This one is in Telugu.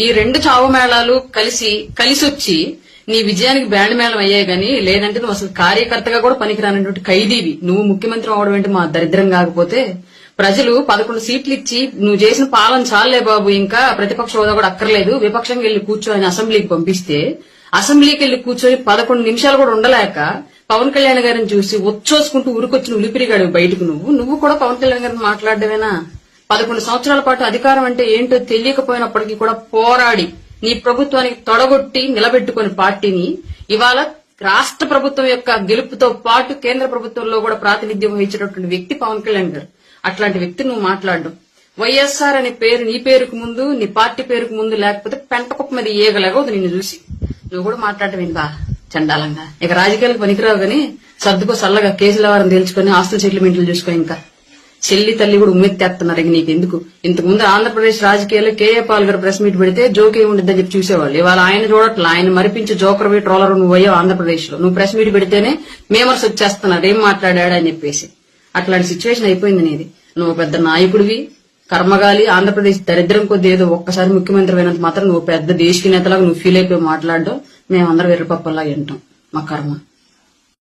ఈ రెండు చావు మేళాలు కలిసొచ్చి నీ విజయానికి బ్యాండ్ మేళం అయ్యాయి గానీ లేదంటే నువ్వు అసలు కార్యకర్తగా కూడా పనికిరానటువంటి ఖైదీవి. నువ్వు ముఖ్యమంత్రి అవడం ఏంటి మా దరిద్రం కాకపోతే. ప్రజలు 11 సీట్లు ఇచ్చి నువ్వు చేసిన పాలన చాలే బాబు, ఇంకా ప్రతిపక్ష హోదా కూడా అక్కర్లేదు, విపక్షంగా వెళ్లి కూర్చొని అసెంబ్లీకి పంపిస్తే అసెంబ్లీకి వెళ్లి కూర్చొని 11 నిమిషాలు కూడా ఉండలేక పవన్ కళ్యాణ్ గారిని చూసి ఉచ్చోసుకుంటూ ఉరికొచ్చిన ఉలిపిరిగాడు బయటకు. నువ్వు కూడా పవన్ కళ్యాణ్ గారిని మాట్లాడవేనా? 11 సంవత్సరాల పాటు అధికారం అంటే ఏంటో తెలియకపోయినప్పటికీ కూడా పోరాడి నీ ప్రభుత్వానికి తొడగొట్టి నిలబెట్టుకుని పార్టీని ఇవాళ రాష్ట్ర ప్రభుత్వం యొక్క గెలుపుతో పాటు కేంద్ర ప్రభుత్వంలో కూడా ప్రాతినిధ్యం వహించేటటువంటి వ్యక్తి పవన్ కళ్యాణ్ గారు. అట్లాంటి వ్యక్తి నువ్వు మాట్లాడడం, వైఎస్ఆర్ అనే పేరు నీ పేరుకు ముందు నీ పార్టీ పేరుకు ముందు లేకపోతే పెంటకుప్ప మీద ఏగలేగవుతుంది నిన్ను చూసి. నువ్వు కూడా మాట్లాడటం ఏంటి బా చండాలంగా. ఇక రాజకీయాలకు పనికిరావు గానీ సర్దుకో సల్లగా కేసుల వారం తేల్చుకొని ఆస్తుల సెటిల్మెంట్లు చూసుకో. ఇంకా చెల్లి తల్లి కూడా ఉమ్మెత్తేస్తున్నారు. ఇక నీకెందుకు? ఇంతకుముందు ఆంధ్రప్రదేశ్ రాజకీయాల్లో కేఏ పాల్ గారు ప్రెస్ మీట్ పెడితే జోక్ ఏముండిద్దని చెప్పి చూసేవాళ్ళు. ఇవాళ ఆయన చూడట్లా, ఆయన మరిపించి జోకర్ ట్రోలర్ నువ్వు అయ్యావు ఆంధ్రప్రదేశ్ లో. నువ్వు ప్రెస్ మీట్ పెడితేనే మేమర్స్ వచ్చేస్తున్నారు ఏం మాట్లాడాడని చెప్పేసి. అట్లాంటి సిచ్యువేషన్ అయిపోయింది నీది. నువ్వు పెద్ద నాయకుడివి, కర్మగాలి. ఆంధ్రప్రదేశ్ దరిద్రం కొద్ది ఏదో ఒక్కసారి ముఖ్యమంత్రి అయినంత మాత్రం నువ్వు పెద్ద దేశకి నేతలాగా నువ్వు ఫీల్ అయిపోయి మాట్లాడడం మేమందరం వెర్రపప్పల్లా వింటాం. మా కర్మ.